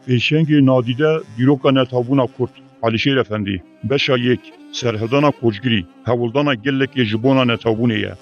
پیشنگ نادیده دیروکا نتابونا کرد علیشیر افندی بشا یک سرهدانا کوچگری هولدانا گلک جبونا نتابونه یه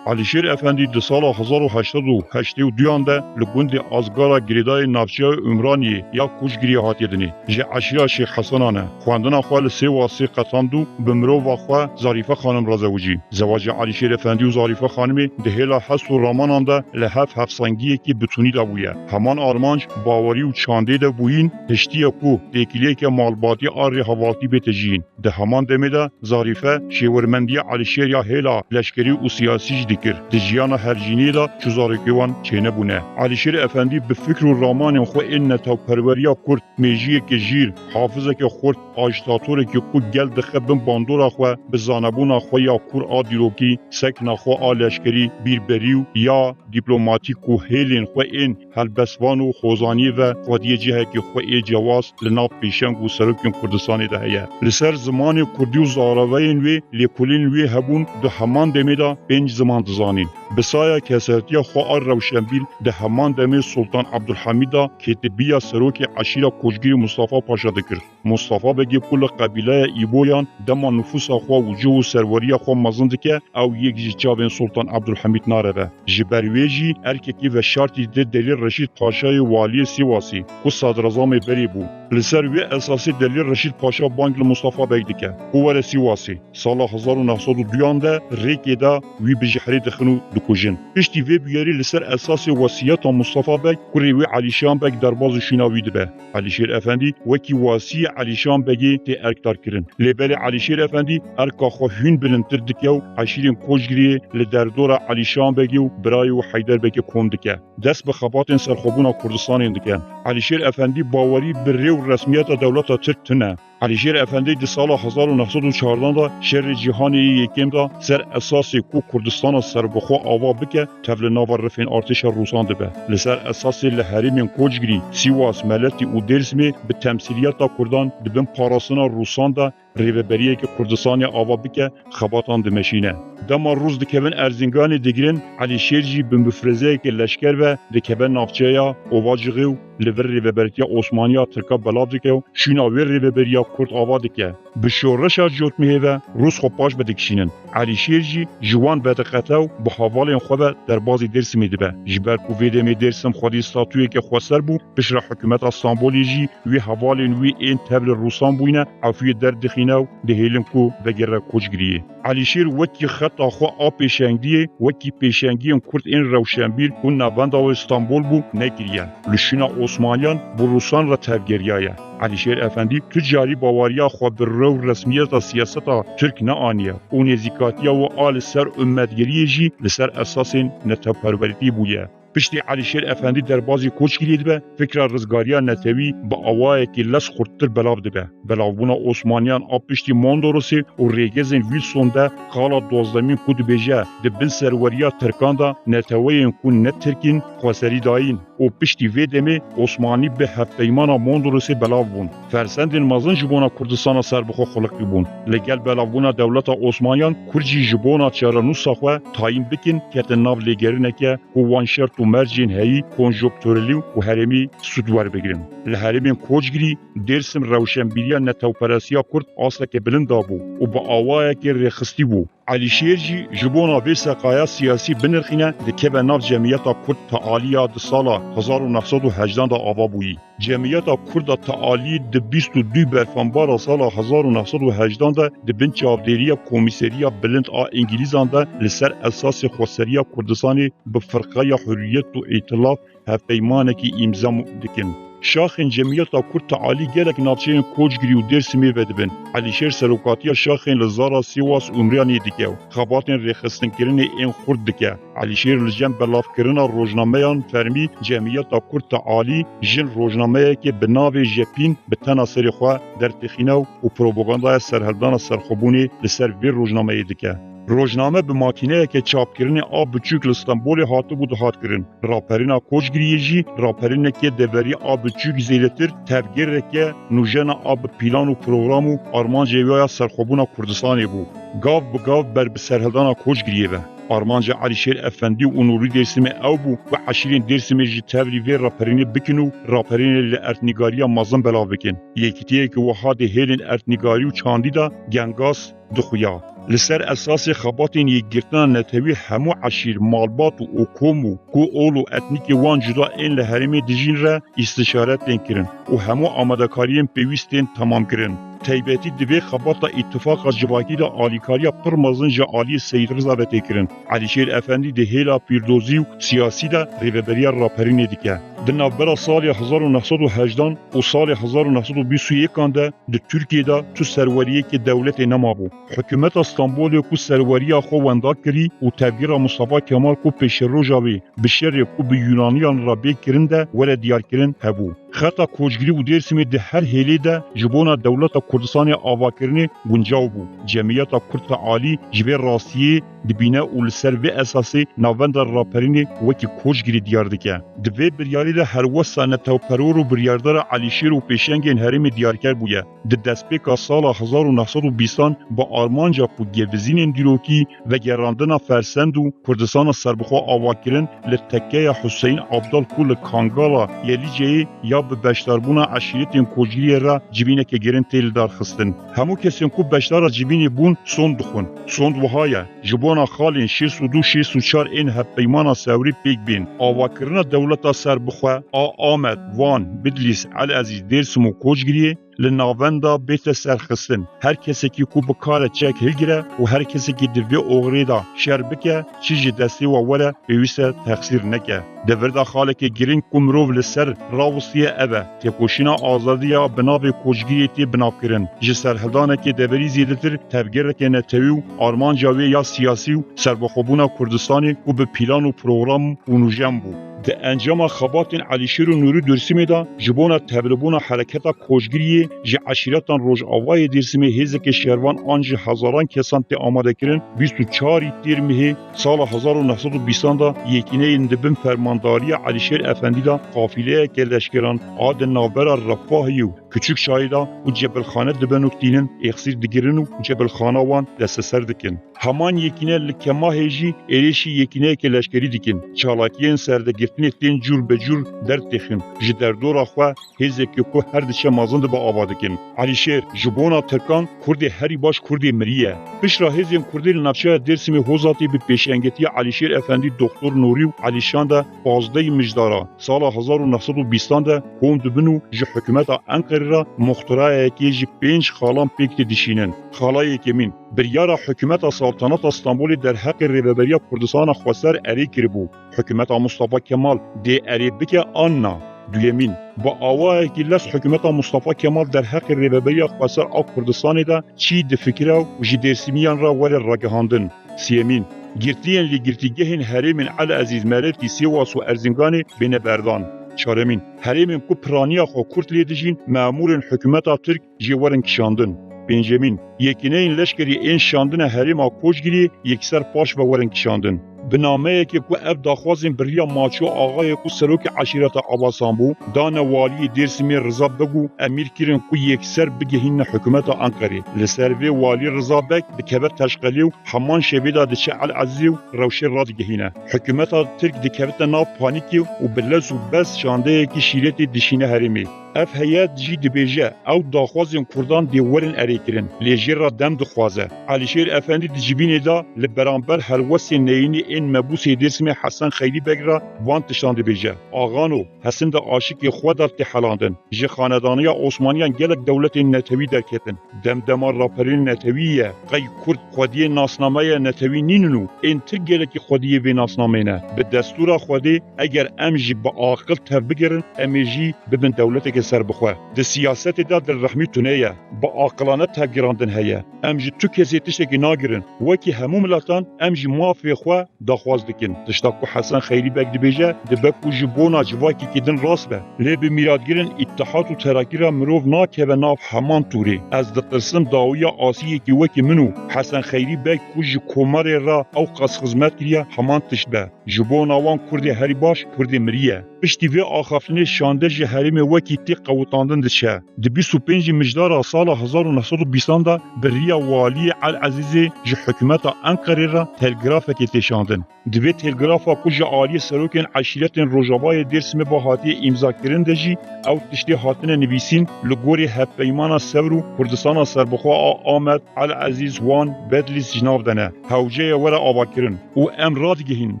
علیشیر افندی در سال 1882 ده لگوند ازگارا گریدای نافچه عمرانی یا کوچگری هاتیه دنی. جه عشیره شیخ حسنانه. خواندن خواه سه واسی قطاندو بمرو و خواه ظریفه خانم را زوجی. زواج علیشیر افندی و ظریفه خانمی دهیلا حس و رامانان ده لحف هفسانگیه که بتونی ده بویه. همان آرمانج باوری و چانده ده بوین هشتیه کو دیکلیه که مالباتی آری حوالتی بتجین. ده همان دمه ده ظریفه شیورمندی علیشیر یا هیلا لشکری و سیاسی دکر دجیانا هرجینی دا چوزارکیوان چینه بونه. علیشیر افندی به فکر و رامان خو این نتاو پروریا کرد میجیه که جیر حافظه که خورد آجتاتوره که خود گل دخبن باندورا خو به زانبونا خو یا کور آدیروکی سکنا خو آلشکری بیربریو یا دیپلوماتیک و هیلین خو این هلبسوان و خوزانی و خودیه جهه که خو ای جواز لناف پیشنگ و سرکین کردستانی ده هیه. لسر زمان کردی و زاروین وی لیکولین وی هبون ده همان دمیدا 5 زمان زانین. بسایه کسرتیا خواه روشنبیل ده همان دمی سلطان عبدالحمیدا کتبیا سروک عشیره کوچگری مصطفی پاشا دکر. مصطفی بگی کل قبیله ایبویان دما نفوس خواه وجو و سروری خواه مزند که او یک جیچاوین سلطان عبدالحمید ناره به. جبرویجی ارککی و شرطی ده دلیل رشید پاشای والی سیواسی که صدرازام بری بو. لسر وی اساسی دلیل رشید پاشا بانک مصطفی بگی که قوار سیواسی سال 1902 ده ریکی ده وی بجحری دخنو دکوژن. پشتی وی بیاری لسر اساس وصیت مصطفی بگ کری وی علیشان بگ درباز شیناوی ده. علیشیر افندی وکی واسی علیشان بگی تی ارکتار کرن. لبل علیشیر افندی ارکا خوهین بلندتر دکیو عشیرین کوچگری لدردور علیشان بگی و برای و حیدر بگی کن دکه. دست به خبات سرخوبونا کردستان دکه. علیشیر افندی باوری بر و رسمیت دولت ترک تنه. علیشیر افندی در سال 1914 دا شهر جهانی یکم دا سر اساسی کو کردستان سر بخو آوا بکه تفل ناور رفین ارتش روسان ده. لسر اساسی لحریم کوچگری سیواس ملتی و درسمی به تمثیلیت دا کردان دبن پاراسنا روسان دا ریوبریه که کردستان آوا بکه خباتان دمشینه. دما روز دکبن ارزنگان دیگرین علیشیر جی به مفرزه که لشکر و دکبن نافچه یا اوواجغیو لور ریوبریه عثمانیا ترکا بلاب دکیو شیناوی ریوبریه کرد آوا دکه. به شورش جوت میه روز خوباش بدکشینن. علیشیر جی جوان بدقتاو به حوال خوبه در بازی درس میده. جبر کووید می درسم خودی استاتوی که خسر بو بشر حکومت استانبول جی وی حوال وی این تبل روسان بوینه عفوی در دخینو دهیلم کو وگره کوچگریه. علیشیر وکی خط آخو آپیشنگیه وکی پیشنگی کرد این روشنبیر کن نبند آو استانبول بو نگریه. لشینا عثمانیان بو روسان را تفگریه. علیشیر افندی تجاری باوریا خو بر رو رسمیت سیاست ترک نه آنیه و نزیکاتیا و آل سر امتگیری جی لسر اساس نتپروریتی بویه. پشتی علیشیر افندی در بازی کوچگری ده فکر رزگاریا نتوی با آوای که لس خورتر بلاو ده. بلاوبونا عثمانیان آب پشتی ماندورسی و ریگزین ویلسون ده خالا دوازدمین کود بیجه ده بن سروریا ترکان ده نتوین کن نترکین خواسری داین و پشتی ویدمی عثمانی به هفتیمانا ماندورسی بلاو بون. فرسندین مازن جبونا کردستان سر بخو خلقی بون. لگل بلاوبونا دولت عثمانیان کرجی جبونا چرانوسا خواه تایم بکن که ناو لگرینه که وانشرت و مرجین هایی کنجوکتورلی و هرمی سودوار بگیرن. لحرمین کوچگری درسم روشنبیریا نتاوپرسیا کرد اصلا که بلند بو و با آوای که رخصتی بو. علیشیر جی جبونا به سقایا سیاسی بنرخینه دکه به ناف جمعیت کرد تعالیه ده سال 1918 دا آوا بویی. جمعیت کرد تعالی ده 22 برفانبار سال 1918 دا ده بین چاودیری کمیسریا بلند انگلیزان دا لسر اساس خسریا کردستانی به فرقه حریت و ائتلاف هفیمانه که امضا دکن. شاخên cemiyeta Kurd alî gelek navçeyên Koçgirî û Dêrsimê vedibin. Elîşêr serokatiya şaxên li Zara Sîwas û Umraniyê dike û xebatên rêxistinkirinê ên Kurd dike. Elîşêr li cem belavkirina rojnameyan fermî cemiyeta Kurd alî jin rojnameyekê bi navê Jepîn bi tena serê xwe dertexîne û propagandaya serhildana serxwebûnê li ser vê rojnameyê dike. Rojname bi makîneyeke çapkirinê a biçûk li Stenbolê hatibû dihatkirin. Raperîna Koçgiriyê jî raperînekê deverî a biçûk zêdetir tevgêreke nûjena a bi pîlan û program û armancê wê ya serxwebûna Kurdistanê bû. Gav bi gav ber bi serhildana Koçgiriyê ve. Armanca Elîşêr Efendî û Nûrî Dêrsimê ew bû ve eşîrên Dêrsimê jî tevlî vê raperînê bikin û raperînê li erdnîgariya mezin belav bikin. Yekîtiyekî wiha dê hêlên erdnîgarî û çandî da gengas dixuya. Li ser esasê xebatên yekgirtina netewî hemû eşîr, malbat û okom û ku ol û etnîkê wan cuda ên li herêmê dijîn re îstişaret tên kirin û hemû amadekariyên pêwîst tên temam kirin. Taybetî divê xebata îttifaka civakî de alîkariya pir mezin ji aliyê Seyid Riza ve tê kirin. Elîşêr Efendî di hêla pîrdozî û siyasî de rêveberiya raperînê dike. Di navbera salê 1918 û salê 1921 de di Tirkiyeyê tu serweriyekê dewletê nemabû. Hikûmeta Stenbolê ku serweriya xwe wenda kirî û tevgîra Mustafa Kemal ku pêşeroja wê bi şerê ku bi Yunaniyan re bê kirin de were diyarkirin hebû. Xeta Koçgirî û Dêrsimê di her hêlê de ji bona dewleta Kurdistanê avakirinê guncaw bû. Cemiyeta Kurd alî ji vê rastiyê dibîne û li ser vê esasê navenda raperînê wekî Koçgirî diyar dike. Di vê biryarî de helwesta netewperor û biryardara Elîşêr û pêşengên herêmê diyarker bûye. Di destpêka sala 1920 bi armanca ku gevizînên dîrokî ve gerandina Fersend û Kurdistana serbixwe avakirin li tekkeya Hüseyin Abdal ku li Kangala Yelîceyê ya bi beşdarbûna eşîretên Koçgiriyê re civîneke girin tê li darxistin. Hemû kesên ku beşdara civînê bûn son dixwin. Son wiha ye ji bona xalên 62 64 ên hevpeymana Sewrî pêk bên. Avakirina dewleta serbixwe a Amed, Van, Bitlis, Elezîz, Dêrsim û Koçgiriyê li navenda bête serxistin. Her kesekî ku bi kare çek hilgire û her kesekî di vê oxirê da şer bike çi ji destê we were pêwîst e texsîr neke. Devirda xalekê giring ku mirov li ser rawisiye ev e. Têkoşîna azadiya bi navê Koçgiriyê tê binavkirin. Ji serhildanekê deverî zêdetir tevgêrekê netewî û armanca wê ya siyasî û serbixwebûna Kurdistanê ku bi pîlan û program û nûjen bû. Di encama xebatên Elîşêr û Nûrî Dêrsimê de ji bona tevlibûna hereketa Koçgiriyê ji eşîretan Rojavayê Dêrsimê hêzeke şervan an ji hezaran kesan tê amadekirin 24 têr Mehê sala 1920 da yekîneyên dibin fermandariya Elîşêr Efendî da qafîleyeke leşkeran a di navbera Refahiyê û Küçük Şahîda û Cebelxane dibin û tînin exîr digirin û Cebelxana wan desteser dikin. Heman yekîne li Kemahê jî êrişî yekîneyeke leşkerî dikin. Çalakiyên serdegirtinê tên cûr be cûr derdtexin. Ji derdora xwe hêzekê ku her diçe mezin dibe ava dikin. Elîşêr ji bona Tirkan Kurdê herî baş Kurdê miriye. Pişra hêzên Kurdî li navçeya Dêrsimê hozatê bi pêşengetiya Elîşêr Efendî Doktor Nûrî û Elîşan de pazdeyî mijdara sala 1920 de kom dibin û ji hikûmeta Enqerê re muxtirayekê ji 5 xalan pêk tê dişînin. Xalayekê min biryara hikûmeta Saltanata Stenbolê derheqê rêveberiya Kurdistana xweser erê kiribû. Hikûmeta Mustafa Kemal dê erê bike anna. Duyemîn bi awayekî les hikûmeta Mustafa Kemal derheqê rêveberiya xweser a Kurdistanê de çî difikire û ji Dêrsimîyan re were ragihandin. Sêmîn girtiyên lêgirtîgehên herêmên Elezîz, Meretî, Sîwas û Erzinganê bêne berdan. Çaremîn herêmên ku piraniya xwe Kurd lê dijîn memûrên hikûmeta Tirk jê werin kişandin. Pêncemîn yekîneyên leşkerî ên şandina herêma Koçgirî yekser paş ve werin kişandin. Bi nameyekê ku ev daxwazên biriya Maço Axayê ku serokê eşîreta Abasan bû, dane waliyê Dêrsimê Riza Beg û emîr kirin ku yekser bigihîne hikûmeta Enqerê. Li ser vê walî Riza Beg dikeve teşqelê û heman şevê da diçe Elezî û rewşê radigihîne. Hikûmeta Tirk dikevite nav panîkê û bi les û bes şandeyekî şîretê dişîne herêmê. Ev heyet jî dibêje ew daxwazên Kurdan dê werin erêkirin. Lê jê re dem dixwaze. Elîşêr Efendî di civînê da li beramber helwestên neyînî این مبوسی درسمی حسن خیلی بگره وان تشتان بیجه آغانو حسن ده عاشق خود در تحلاندن جه خاندانی عثمانیان گلک دولت نتوی درکتن دمدمار راپرین نتویه قی کرد خودی ناسنامه نتوی نینو این تر گلک خودی وی ناسنامه نه به دستور خودی اگر امجی با عاقل تف بگرن امجی ببن دولت که سر بخواه ده سیاست ده در رحمی تونه با عاقلانه تف گراندن هیا امجی تو کسی تشتکی ناگرن وکی همو ملتان امجی موافق خواه دخواز دکن تشتاکو حسن خیلی بگ دبیجه ده بکو جبونا جواکی کدن راست به لی به میرادگیرن اتحاد و ترقی را مروف ناکه و ناف همان توری از دقرسم داوی آسیه که وکی منو حسن خیلی بگ کج کمر را او قص خزمت کریا همان تشت به جبونا وان کردی هری باش کردی مریه پشتی و آخافلین شانده جه حریم وکی تی قوتاندن دشه ده 25 مجدار سال 1920 دا بریا والی العزیزی جه حکومت انقره را تلگراف که تشاندن دوی تلگرافا کج عالی سروکن عشیرت روجابای درسم با حاتی امضا کرنده جی او تشتی حاتن نویسین لگوری هف پیمان سورو کردستان سربخوا آمد العزیز وان بدلیس جناب دنه هوجه ورا آوا کرن و ام راد گهین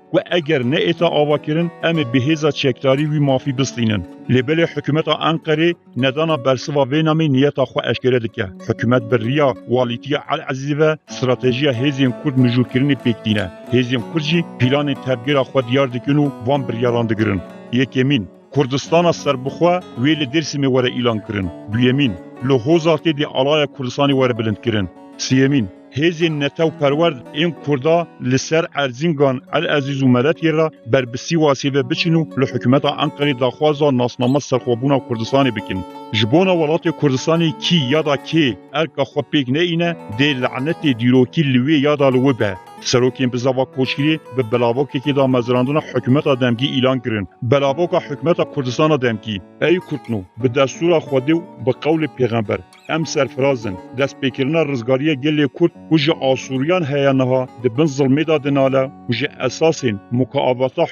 و اگر نه ایتا آوا کرن ام بهیزا چکتاری وی مافی بستینن لبل حکومت انقره ندانا برسوا وینامی نیتا خو اشکره دکه حکومت بریا والیتی العزیز و استراتژی هزیم کرد مجور کرنی پیکتینه هزیم کردجی پیلان تبگیر خو دیار دکنو وان بریاران دگرن یکمین کردستان سربخوا ویل درسمی وره اعلان کرن دویمین لحوظاتی دی علای کردستانی وره بلند کرن سیمین هزین نتاو پرورد این کردا لسر ارزینگان العزیز و ملتی را بر بسی واسیوه بچینو لحکومت انقره داخوازا ناسنامه سرخوابونا کردستانی بکن جبونا ولات کردستانی کی یادا کی ارکا خو پیک نه اینه دی لعنت دیروکی لوی یادا لوی به سروکین بزاوا کوچگیری به بلاواکی که دا مزراندون حکومت دمگی اعلان کرن بلاواکا حکومت کردستان دمگی ای کردنو به دستور خودی و به قول پیغمبر ام سرفرازن دست پیکرنا رزگاری گل کرد وجه آسوریان هیانها ده بن ظلمی دا دناله وجه اساسین مکاوبتا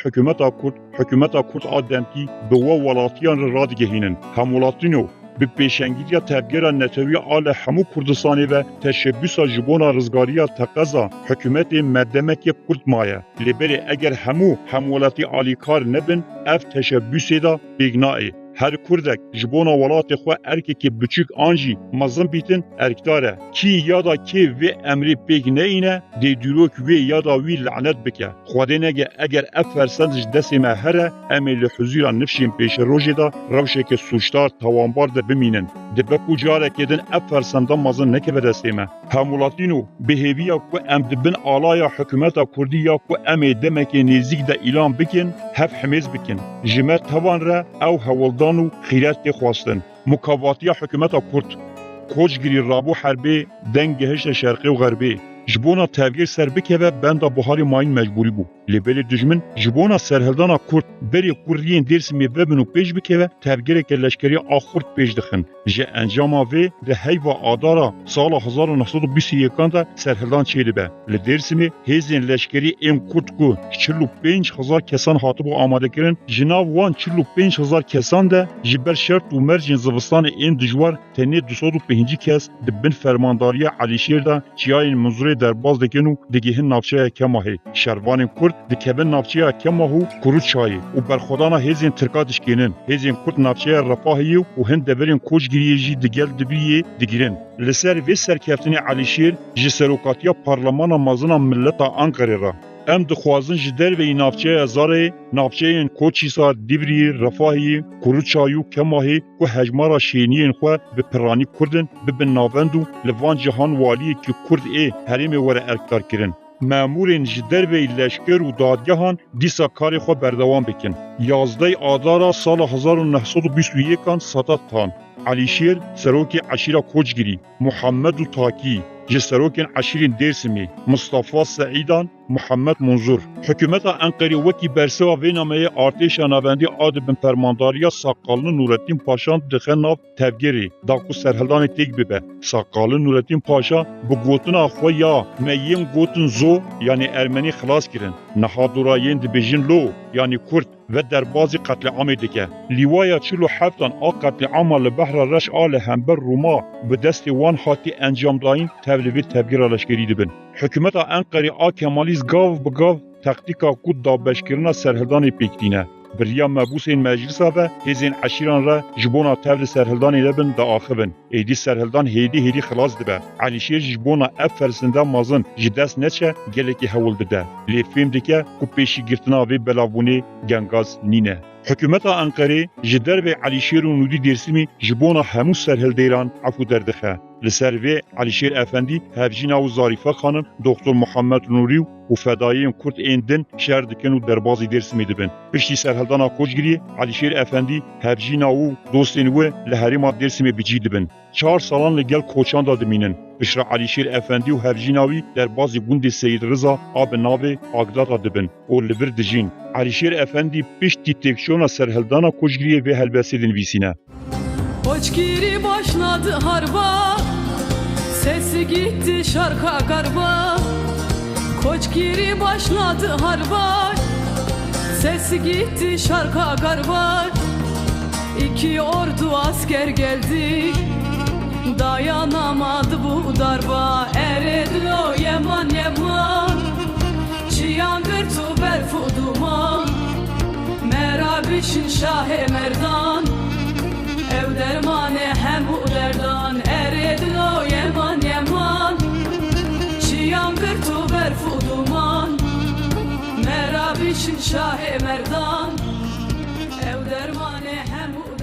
حکومت کرد آدمگی به و ولاتیان را دگهینن هم ولاتینو به پیشنگیری تبگیر نتوی آل همو کردستانی و تشبیس جبونا رزگاری تقضا حکومت مدمک کرد مایه لبری اگر همو همولاتی آلی کار نبن اف تشبیسی دا بیگنایی هر کردک جبونا ولات خو ارکی که بچیک آنجی مزن بیتن ارکداره کی یادا کی و امری پیگ نه دی دروک و یادا وی لعنت بکه خودی نگه اگر افرسندش دستی مهره امیل حضور نفشین پیش روژه دا روشه که سوشتار توانبار ده بمینن ده بکو جاره کدن افرسندان مزن نکه به دستی مه همولاتینو بهیویا که ام دبن آلایا حکومت کردی یا که امی دمک نزیک ده ایلان بکن هف حمیز بکن جمع توان را او هولدان و خیرات خواستن مکاواتی حکومت کرد کوچگیری رابو حربی دنگ هشت شرقی و غربی جبونا تغییر سر بکه بندا بحاری ماین مجبوری بو لبل دجمن جبونا سرهلدانا کرد بری کردین درسمی ببنو پیش بکه تغییر که لشکری آخرد پیش دخن جه انجام وی ده هیوا آدارا سال 1921 دا سرهلدان چیده به لدرسمی هزین لشکری ام کرد کو 45,000 کسان حاطب آماده کرن جناب وان 45,000 کسان ده جبر شرط و مرجین زوستان این دجوار تنی 205 کس دبن فرمانداری علیشیر دا چیاین منظور در باز دکنو دگیهن نافچه کماهی شروان کرد دکبن نافچه کماهو کرد چایی و برخودانا هزین ترکاتش کنن هزین کرد نافچه رفاهی و هند دبرین کوچگیری جی دگل دبیه دگیرن لسر و سرکفتنی علیشیر جی سروکاتیا پارلمان مازنا ملتا انقره را ام دخوازن جدر و نافچه ازاره نافچه این کوچیسا دیبری رفاهی کروچایو کماهی و هجمارا شینی این خواه به پرانی کردن ببن ناوندو لوان جهان والی که کرد حریم وره ارکتار کرن مامورین جدر و لشکر و دادگاهان دیسا کاری خو بردوام بکن 11 آذار سال 1921 ساتات تان علیشیر سروک عشیره کوچگیری محمد و تاکی جسروکن عشیرین درسمی مصطفی سعیدان محمد منظور حکومت انقره وکی برسوا وینامه ارتش ناوندی آدبن فرمانداری ساقالن نورالدین پاشا دخن ناف تفگیری داکو سرهلدان تیگ ببه ساقالن نورالدین پاشا bu gotuna xwe ya me yên gotin zo yani Ermenî xilas kirin nehadora yên dibêjin lo yani Kurd ve derbazî qetleamê dike lîwaya 47 a qetleama li behra reş a li hember Rûma bi destê wan hatî encamdayîn tevlî vê tevgîra leşkerî dibin. Hikûmeta Enqerê a Kemalî gav bi gav taktika ku dabeşkirina serhildanê pêkîne. Biriya mebûsên meclisa ve hêzên eşîran re ji bona tev li serhildanê de bin diaxivin. Êdî serhildan hêdî hêdî xilas dibe. Elîşêr ji bona ev fersinde mazin ji dest neçe gelekî hewil dide. Lê fêm dike ku pêşîgirtina vê belavbûnê gengaz nîne. Hikûmeta Enqerê ji dervê Elîşêr û Nûdî Dêrsimî ji bona hemû serhildêran efû derdixe. Li ser vê Elîşêr Efendî hevjîna û Zarîfe xanim, Doktor Muhammed Nûrî û fedayiyên Kurd ên din şer dikin û derbazî Dêrsimê dibin. Piştî serhildana Koçgiriyê Elîşêr Efendî hevjîna û dostên wê li herêma Dêrsimê bicî dibin. 4 salan li gel koçan da dimînin. Pişra Elîşêr Efendî û hevjîna wî derbazî gundê Seyid Rıza a bi navê Agdada dibin û li vir dijîn. Elîşêr Efendî piştî têkşona serhildana Koçgiriyê vê helbesê dinivîsîne. Koçgiri başladı harba, sesi gitti şarka garba. Koçgiri başladı harba, sesi gitti şarka garba. İki ordu asker geldi, dayanamadı bu darba. Eredlo Yeman Yeman, Çiyangır tu berfu duman. Merabişin Şah-ı Merdan, ev dermane hem u derdan. Eredlo Yeman Yeman, Çiyangır tu berfu duman. Merabişin Şah-ı Merdan, ev dermane hem u